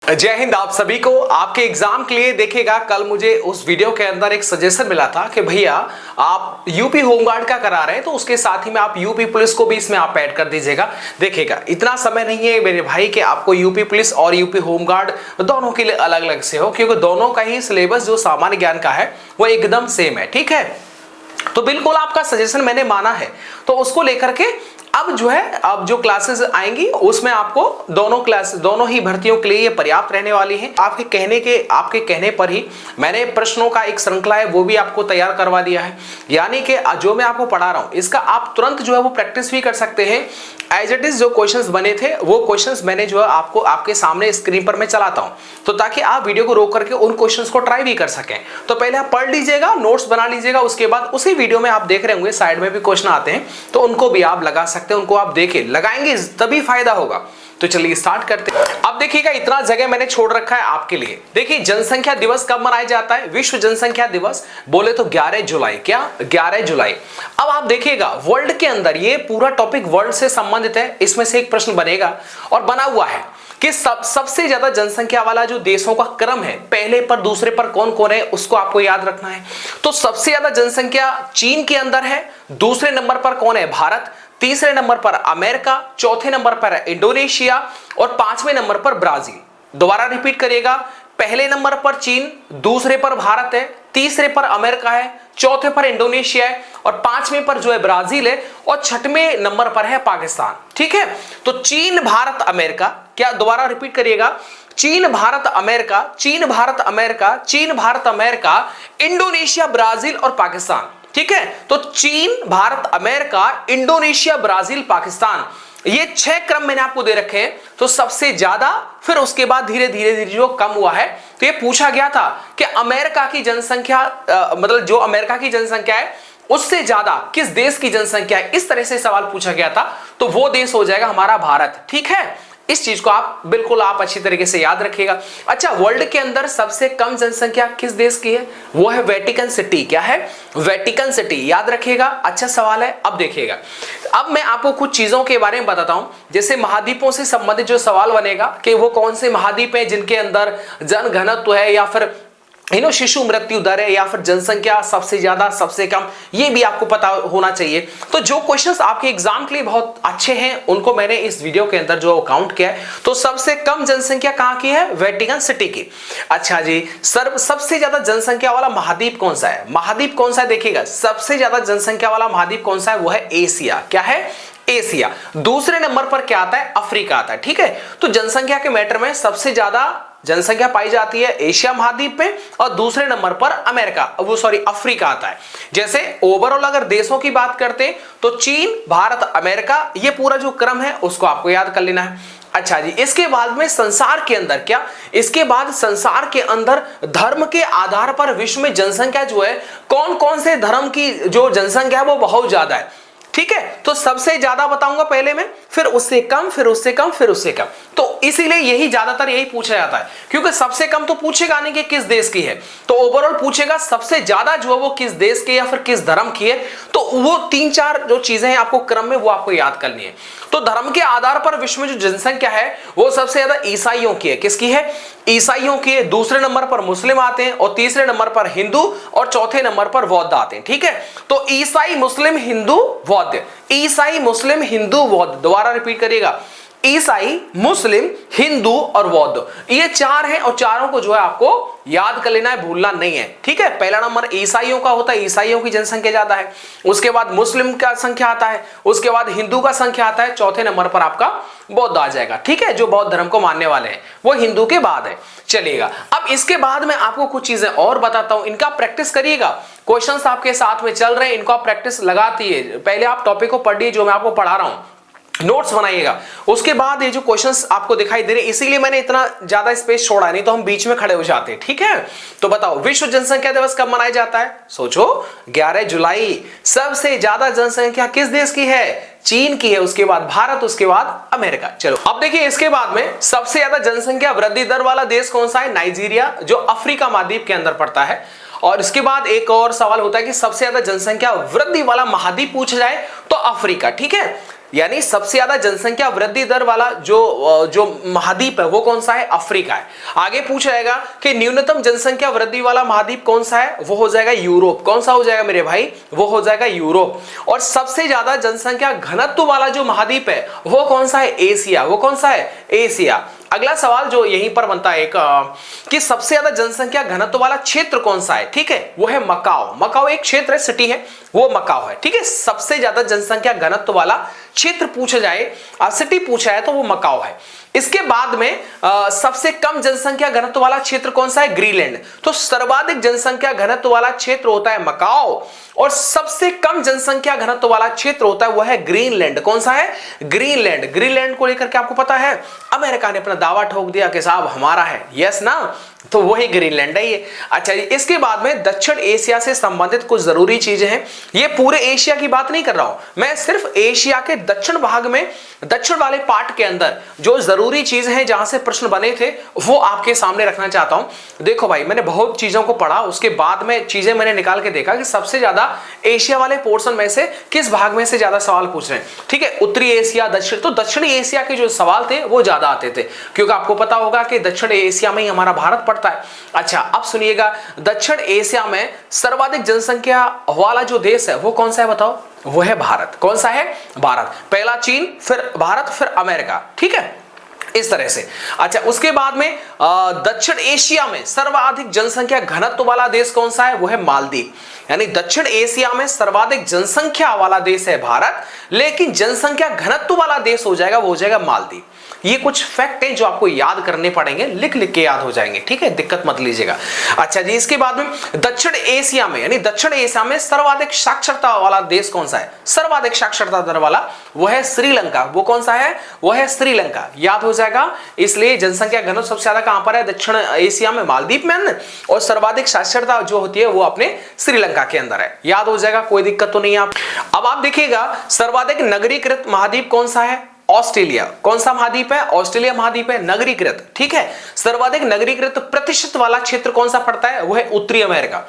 जय हिंद। आप सभी को आपके एग्जाम के लिए देखिएगा, कल मुझे उस वीडियो के अंदर एक सजेशन मिला था कि भैया आप यूपी होमगार्ड का करा रहे हैं तो उसके साथ ही में आप यूपी पुलिस को भी इसमें आप ऐड कर दीजिएगा। देखिएगा इतना समय नहीं है मेरे भाई कि आपको यूपी पुलिस और यूपी होमगार्ड दोनों के लिए अलग अलग से हो, क्योंकि दोनों का ही सिलेबस जो सामान्य ज्ञान का है वो एकदम सेम है। ठीक है, तो बिल्कुल आपका सजेशन मैंने माना है, तो उसको लेकर के अब जो है अब जो क्लासेस आएंगी उसमें आपको दोनों ही भर्तियों के लिए ये पर्याप्त रहने वाली हैं। आपके कहने पर ही मैंने प्रश्नों का एक श्रृंखला है वो भी आपको तैयार करवा दिया है, यानी कि जो मैं आपको पढ़ा रहा हूं इसका आप तुरंत जो है वो प्रैक्टिस भी कर सकते हैं। एज इट इज जो क्वेश्चंस बने थे वो क्वेश्चंस मैंने जो है आपको आपके सामने स्क्रीन पर मैं चलाता हूं, तो ताकि आप वीडियो को रोक करके उन क्वेश्चंस को ट्राई भी कर सकें। तो पहले आप पढ़ लीजिएगा, नोट्स बना लीजिएगा, उसके बाद उसी वीडियो में आप देख रहे होंगे साइड में भी क्वेश्चन आते हैं तो उनको भी आप लगा सकते हैं, उनको आप देखें, लगाएंगे तभी फायदा होगा। तो चलिए स्टार्ट करते हैं। अब देखिएगा इतना जगह मैंने छोड़ रखा है आपके लिए। देखिए जनसंख्या दिवस कब मनाया जाता है? विश्व जनसंख्या दिवस बोले तो 11 जुलाई। क्या 11 जुलाई? अब आप देखिएगा वर्ल्ड के अंदर ये पूरा टॉपिक वर्ल्ड से संबंधित है, इसमें से एक प्रश्न बनेगा और बना हुआ है कि सबसे ज्यादा जनसंख्या वाला जो देशों का क्रम है, पहले पर दूसरे पर कौन कौन है उसको आपको याद रखना है। तो सबसे ज्यादा जनसंख्या चीन के अंदर है, दूसरे नंबर पर कौन है? भारत, तीसरे नंबर पर अमेरिका, चौथे नंबर पर इंडोनेशिया और पांचवें नंबर पर ब्राजील। दोबारा रिपीट करिएगा, पहले नंबर पर चीन, दूसरे पर भारत है, तीसरे पर अमेरिका है, चौथे पर इंडोनेशिया है और पांचवें पर जो है ब्राजील है और छठवें नंबर पर है पाकिस्तान। ठीक है, तो चीन, भारत, अमेरिका, क्या दोबारा रिपीट करिएगा, चीन, भारत, अमेरिका, चीन, भारत, अमेरिका, चीन, भारत, अमेरिका, इंडोनेशिया, ब्राजील और पाकिस्तान। ठीक है, तो चीन, Bharat, America, Indonesia, Brazil, Pakistan, ये 6 क्रम मैंने आपको दे रखे हैं। तो सबसे ज्यादा, फिर उसके बाद धीरे धीरे जो कम हुआ है, तो ये पूछा गया था कि अमेरिका की जनसंख्या मतलब जो अमेरिका की जनसंख्या है उससे ज्यादा किस देश की जनसंख्या है, इस तरह से सवाल पूछा गया था, तो वो देश हो जाएगा हमारा भारत। ठीक है, इस चीज को आप बिल्कुल अच्छी तरीके से याद रखिएगा। अच्छा, वर्ल्ड के अंदर सबसे कम जनसंख्या किस देश की है? वो है वेटिकन सिटी। क्या है? वेटिकन सिटी, याद रखिएगा, अच्छा सवाल है। अब देखिएगा, अब मैं आपको कुछ चीजों के बारे में बताता हूं, जैसे महाद्वीपों से संबंधित जो सवाल बनेगा कि वो कौन से महाद्वीप है जिनके अंदर जन घनत्व है या फिर शिशु मृत्यु दर है या फिर जनसंख्या सबसे ज्यादा सबसे कम, ये भी आपको पता होना चाहिए। तो जो क्वेश्चंस आपके एग्जाम के लिए बहुत अच्छे हैं उनको मैंने इस वीडियो के अंदर जो काउंट किया है। तो सबसे कम जनसंख्या कहां की है? वेटिकन सिटी की। अच्छा जी, सबसे ज्यादा जनसंख्या वाला महाद्वीप कौन सा है? महाद्वीप कौन सा है? देखिएगा, सबसे ज्यादा जनसंख्या वाला महाद्वीप कौन सा है? वो है एशिया। क्या है? एशिया। दूसरे नंबर पर क्या आता है? अफ्रीका आता है। ठीक है, तो जनसंख्या के मैटर में सबसे ज्यादा जनसंख्या पाई जाती है एशिया महाद्वीप में और दूसरे नंबर पर अफ्रीका आता है। जैसे ओवरऑल अगर देशों की बात करते हैं तो चीन, भारत, अमेरिका, ये पूरा जो क्रम है उसको आपको याद कर लेना है। अच्छा जी, इसके बाद में संसार के अंदर क्या? इसके बाद संसार के अंदर धर्म के आधार पर विश्व में जनसंख्या जो है, कौन कौन से धर्म की जो जनसंख्या है वो बहुत ज्यादा है। ठीक है, तो सबसे ज्यादा बताऊंगा पहले में, फिर उससे कम, फिर उससे कम, फिर उससे कम। तो इसीलिए यही ज्यादातर यही पूछा जाता है, क्योंकि सबसे कम तो पूछेगा नहीं कि किस देश की है, तो ओवरऑल पूछेगा सबसे ज्यादा जो है वो किस देश की या फिर किस धर्म की है। तो वो 3-4 जो चीजें हैं आपको क्रम में वो आपको याद करनी है। तो धर्म के आधार पर विश्व में जो जनसंख्या है वो सबसे ज्यादा ईसाइयों की है। किसकी है? ईसाइयों की है। दूसरे नंबर पर मुस्लिम आते हैं और तीसरे नंबर पर हिंदू और चौथे नंबर पर बौद्ध आते हैं। ठीक है, तो ईसाई, मुस्लिम, हिंदू, बौद्ध, ईसाई, मुस्लिम, हिंदू, बौद्ध। दोबारा रिपीट करिएगा, ईसाई, मुस्लिम, हिंदू और बौद्ध, ये 4 हैं और चारों को जो है आपको याद कर लेना है, भूलना नहीं है। ठीक है, पहला नंबर ईसाइयों का होता है, ईसाइयों की जनसंख्या ज्यादा है, उसके बाद मुस्लिम का संख्या आता है, उसके बाद हिंदू का संख्या आता है, चौथे नंबर पर आपका बौद्ध आ जाएगा। ठीक है, जो बौद्ध धर्म को मानने वाले हैं वो हिंदू के बाद है। चलिएगा, अब इसके बाद मैं आपको कुछ चीजें और बताता हूं, इनका प्रैक्टिस करिएगा। क्वेश्चंस आपके साथ में चल रहे हैं, इनको आप प्रैक्टिस लगाती है। पहले आप टॉपिक को पढ़िए जो मैं आपको पढ़ा रहा हूं, नोट्स बनाइएगा, उसके बाद ये जो क्वेश्चंस आपको दिखाई दे रहे हैं, इसीलिए मैंने इतना ज्यादा स्पेस छोड़ा, नहीं तो हम बीच में खड़े हो जाते हैं। ठीक है, तो बताओ विश्व जनसंख्या दिवस कब मनाया जाता है? सोचो, 11 जुलाई। सबसे ज्यादा जनसंख्या किस देश की है? चीन की है, उसके बाद भारत, उसके बाद अमेरिका। चलो अब देखिए, इसके बाद में सबसे ज्यादा जनसंख्या वृद्धि दर वाला देश कौन सा है? नाइजीरिया, जो अफ्रीका महाद्वीप के अंदर पड़ता है। और इसके बाद एक और सवाल होता है कि सबसे ज्यादा जनसंख्या वृद्धि वाला महाद्वीप पूछा जाए तो अफ्रीका। ठीक है, यानी सबसे ज्यादा जनसंख्या वृद्धि दर वाला जो महाद्वीप है वो कौन सा है? अफ्रीका है। आगे पूछा जाएगा कि न्यूनतम जनसंख्या वृद्धि वाला महाद्वीप कौन सा है? वो हो जाएगा यूरोप। कौन सा हो जाएगा मेरे भाई? वो हो जाएगा यूरोप। और सबसे ज्यादा जनसंख्या घनत्व वाला जो महाद्वीप है वो कौन सा है? एशिया। वो कौन सा है? एशिया। अगला सवाल जो यहीं पर बनता है कि सबसे ज्यादा जनसंख्या घनत्व वाला क्षेत्र कौन सा है? ठीक है, वो है मकाओ। मकाओ एक क्षेत्र है, सिटी है, वो मकाओ है। ठीक है, सबसे ज्यादा जनसंख्या घनत्व वाला क्षेत्र पूछा जाए, सिटी पूछा है तो वो मकाओ है। इसके बाद में सबसे कम जनसंख्या घनत्व वाला क्षेत्र कौन सा है? ग्रीनलैंड। तो सर्वाधिक जनसंख्या घनत्व वाला क्षेत्र होता है मकाओ और सबसे कम जनसंख्या घनत्व वाला क्षेत्र होता है वो है ग्रीनलैंड। कौन सा है? ग्रीनलैंड। ग्रीनलैंड को लेकर के आपको पता है अमेरिका ने अपना दावा ठोक दिया कि साहब हमारा है। यस ना, तो वही ग्रीनलैंड है ये। अच्छा जी, इसके बाद में दक्षिण एशिया से संबंधित कुछ जरूरी चीजें हैं। ये पूरे एशिया की बात नहीं कर रहा हूं मैं, सिर्फ एशिया के दक्षिण भाग में, दक्षिण वाले पार्ट के अंदर जो जरूरी चीजें हैं जहां से प्रश्न बने थे वो आपके सामने रखना चाहता हूं। देखो भाई, मैंने बहुत चीजों को पढ़ा, उसके बाद में चीजें मैंने निकाल के देखा कि सबसे ज्यादा एशिया वाले पोर्शन में से किस भाग में से ज्यादा सवाल पूछ रहे हैं। ठीक है, उत्तरी एशिया, दक्षिण, तो दक्षिणी एशिया के जो सवाल थे वो ज्यादा आते थे, क्योंकि आपको पता होगा कि दक्षिण एशिया में ही हमारा भारत पड़ता है। अच्छा, अब सुनिएगा, दक्षिण एशिया में सर्वाधिक जनसंख्या वाला जो देश है वो कौन सा है बताओ? वो है भारत। कौन सा है? भारत। पहला चीन, फिर भारत, फिर अमेरिका। ठीक है, इस तरह से। अच्छा, उसके बाद में दक्षिण एशिया में सर्वाधिक जनसंख्या घनत्व वाला देश कौन सा है? वो है मालदीव। यानी दक्षिण एशिया में सर्वाधिक जनसंख्या वाला देश है भारत, लेकिन जनसंख्या घनत्व वाला देश हो जाएगा वो हो जाएगा मालदीव। ये कुछ फैक्ट हैं जो आपको याद करने पड़ेंगे, लिख लिख के याद हो जाएंगे। ठीक है, दिक्कत मत लीजिएगा। अच्छा जी, इसके बाद में दक्षिण एशिया में, यानी दक्षिण एशिया में सर्वाधिक साक्षरता वाला देश कौन सा है? सर्वाधिक साक्षरता दर वाला वो है श्रीलंका। वो कौन सा है? वो है श्रीलंका। याद हो जाएगा। इसलिए जनसंख्या घनत्व सबसे ज्यादा कहां पर है? दक्षिण एशिया में, मालदीव में, और सर्वाधिक साक्षरता जो होती है वो अपने श्रीलंका के अंदर है। याद हो जाएगा, कोई दिक्कत तो नहीं है। अब आप देखिएगा, सर्वाधिक नगरीकृत महाद्वीप कौन सा है? ऑस्ट्रेलिया। कौन सा महाद्वीप है? ऑस्ट्रेलिया महाद्वीप है, नगरीकृत। ठीक है, सर्वाधिक नगरीकृत प्रतिशत वाला क्षेत्र कौन सा पड़ता है? वो है उत्तरी अमेरिका।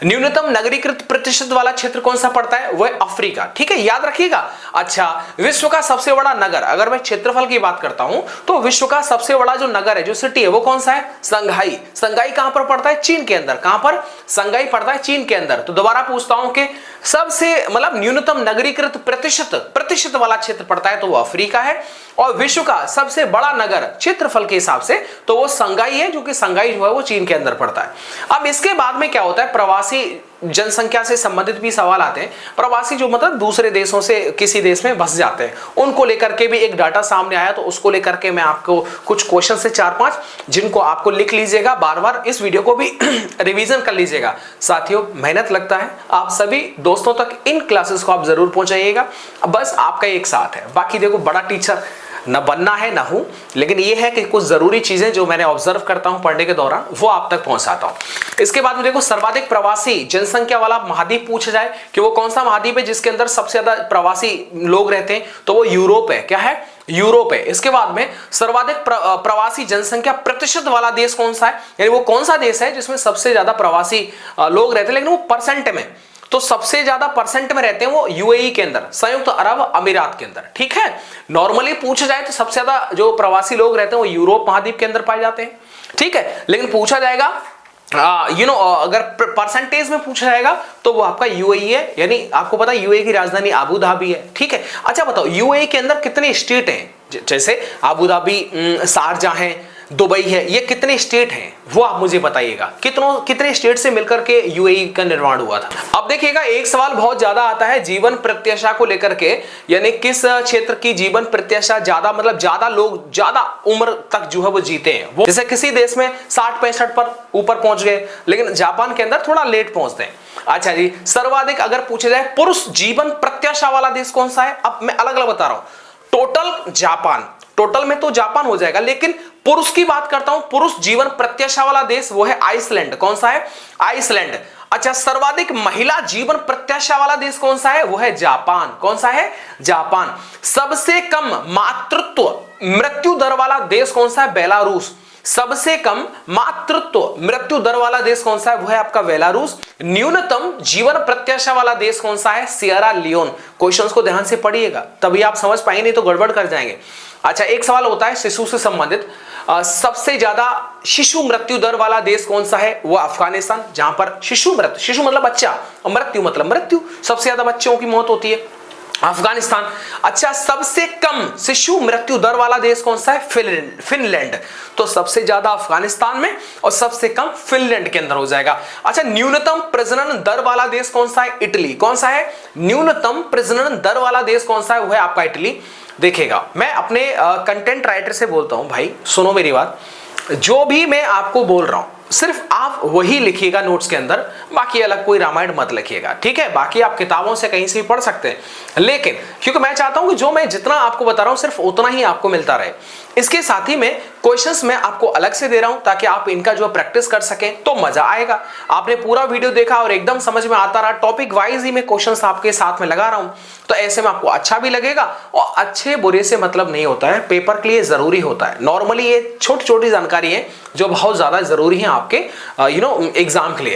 न्यूनतम नगरीकृत प्रतिशत वाला क्षेत्र कौन सा पड़ता है? वो है अफ्रीका। ठीक है, याद रखिएगा। अच्छा, विश्व का सबसे बड़ा नगर, अगर मैं क्षेत्रफल की बात करता हूं तो विश्व का सबसे बड़ा जो नगर है, जो सिटी है, वो कौन सा है? संघाई। संघाई कहां पर पड़ता है? चीन के अंदर। कहां पर? संघाई पड़ता है चीन के अंदर। तो दोबारा पूछता हूं कि सबसे मतलब न्यूनतम नगरीकृत प्रतिशत वाला क्षेत्र पड़ता है तो वो अफ्रीका है, और विश्व का सबसे बड़ा नगर क्षेत्रफल के हिसाब से तो वो संघाई है, जो कि संघाई जो है वो चीन के अंदर पड़ता है। अब इसके बाद में क्या होता है? प्रवासी जनसंख्या से संबंधित भी सवाल आते हैं। प्रवासी जो मतलब दूसरे देशों से किसी देश में बस जाते हैं, उनको लेकर के भी एक डाटा सामने आया, तो उसको लेकर के मैं आपको कुछ क्वेश्चन से 4-5 जिनको आपको लिख लीजिएगा, बार बार इस वीडियो को भी रिवीजन कर लीजिएगा। साथियों, मेहनत लगता है, आप सभी दोस्तों तक इन क्लासेस को आप जरूर पहुंचाइएगा। बस आपका एक साथ है। बाकी देखो, बड़ा टीचर न बनना है ना हूं, लेकिन यह है कि कुछ जरूरी चीजें जो मैंने ऑब्जर्व करता हूं पढ़ने के दौरान वो आप तक पहुंचाता हूं। इसके बाद में देखो, सर्वाधिक प्रवासी जनसंख्या वाला महाद्वीप पूछा जाए कि वो कौन सा महाद्वीप है जिसके अंदर सबसे ज्यादा प्रवासी लोग रहते हैं, तो वो यूरोप है। क्या है? यूरोप है। इसके बाद में सर्वाधिक प्रवासी जनसंख्या प्रतिशत वाला देश कौन सा है, यानी वो कौन सा देश है जिसमें सबसे ज्यादा प्रवासी लोग रहते हैं, लेकिन वो परसेंट में, तो सबसे ज्यादा परसेंट में रहते हैं वो यूएई के अंदर, संयुक्त अरब अमीरात के अंदर। ठीक है, नॉर्मली पूछा जाए तो सबसे ज्यादा जो प्रवासी लोग रहते हैं वो यूरोप महाद्वीप के अंदर पाए जाते हैं। ठीक है, लेकिन पूछा जाएगा अगर परसेंटेज में पूछा जाएगा तो वो आपका यूएई है, यानी आपको पता है यूएई की राजधानी आबू धाबी है। ठीक है, अच्छा बताओ, यूएई के अंदर कितने स्टेट हैं? जैसे आबू धाबी, शारजाह है, दुबई है, ये कितने स्टेट हैं वो आप मुझे बताइएगा। कितने स्टेट से मिलकर के यूएई का निर्माण हुआ था? अब देखिएगा, एक सवाल बहुत ज्यादा आता है जीवन प्रत्याशा को लेकर के, यानी किस क्षेत्र की जीवन प्रत्याशा ज्यादा, मतलब ज्यादा लोग ज्यादा उम्र तक जो है वो जीते हैं। वो जैसे किसी देश में 60-65 पर ऊपर पहुंच गए, लेकिन जापान के अंदर थोड़ा लेट पहुंचते हैं। अच्छा जी, सर्वाधिक अगर पूछा जाए पुरुष जीवन प्रत्याशा वाला देश कौन सा है? अब मैं अलग अलग बता रहा हूं। टोटल जापान, टोटल में तो जापान हो जाएगा, लेकिन पुरुष की बात करता हूं, पुरुष जीवन प्रत्याशा वाला देश वो है आइसलैंड। कौन सा है? आइसलैंड। अच्छा, सर्वाधिक महिला जीवन प्रत्याशा वाला देश कौन सा है? वो है जापान। कौन सा है? जापान। सबसे कम मातृत्व मृत्यु दर वाला देश कौन सा है? बेलारूस। सबसे कम मातृत्व मृत्यु दर वाला देश कौन सा है? वो है आपका बेलारूस। न्यूनतम जीवन प्रत्याशा वाला देश कौन सा है? Sierra Leone. क्वेश्चंस को ध्यान से पढ़िएगा तभी आप समझ पाएंगे, नहीं तो गड़बड़ कर जाएंगे। अच्छा, एक सवाल होता है शिशु से संबंधित, सबसे ज्यादा शिशु मृत्यु दर वाला देश कौन सा है? वो अफगानिस्तान, जहां पर शिशु मतलब बच्चा, मृत्यु मतलब मृत्यु, सबसे ज्यादा बच्चों की मौत होती है, अफगानिस्तान। अच्छा, सबसे कम शिशु मृत्यु दर वाला देश कौन सा है? फिनलैंड। तो सबसे ज्यादा अफगानिस्तान में और सबसे कम फिनलैंड के अंदर हो जाएगा। अच्छा, न्यूनतम प्रजनन दर वाला देश कौन सा है? इटली। कौन सा है? न्यूनतम प्रजनन दर वाला देश कौन सा है? वो है आपका इटली। देखिएगा, मैं अपने कंटेंट राइटर से बोलता हूं, भाई सुनो मेरी बात, जो भी मैं आपको बोल रहा हूं सिर्फ आप वही लिखिएगा नोट्स के अंदर, बाकी अलग कोई रामायण मत लिखिएगा, ठीक है? बाकी आप किताबों से कहीं से भी पढ़ सकते हैं, लेकिन क्योंकि मैं चाहता हूं कि जो मैं जितना आपको बता रहा हूं सिर्फ उतना ही आपको मिलता रहे। इसके साथ ही में क्वेश्चंस मैं आपको अलग से दे रहा हूं ताकि आप इनका जो प्रैक्टिस कर सकें, तो मजा आएगा। आपने पूरा वीडियो देखा और एकदम समझ में आता रहा, टॉपिक वाइज ही मैं क्वेश्चंस आपके साथ में लगा रहा हूं, तो ऐसे में आपको अच्छा भी लगेगा। और अच्छे बुरे से मतलब नहीं होता है, पेपर के लिए जरूरी होता है। नॉर्मली ये छोटी छोटी जानकारी है जो बहुत ज्यादा जरूरी है आपके एग्जाम के लिए।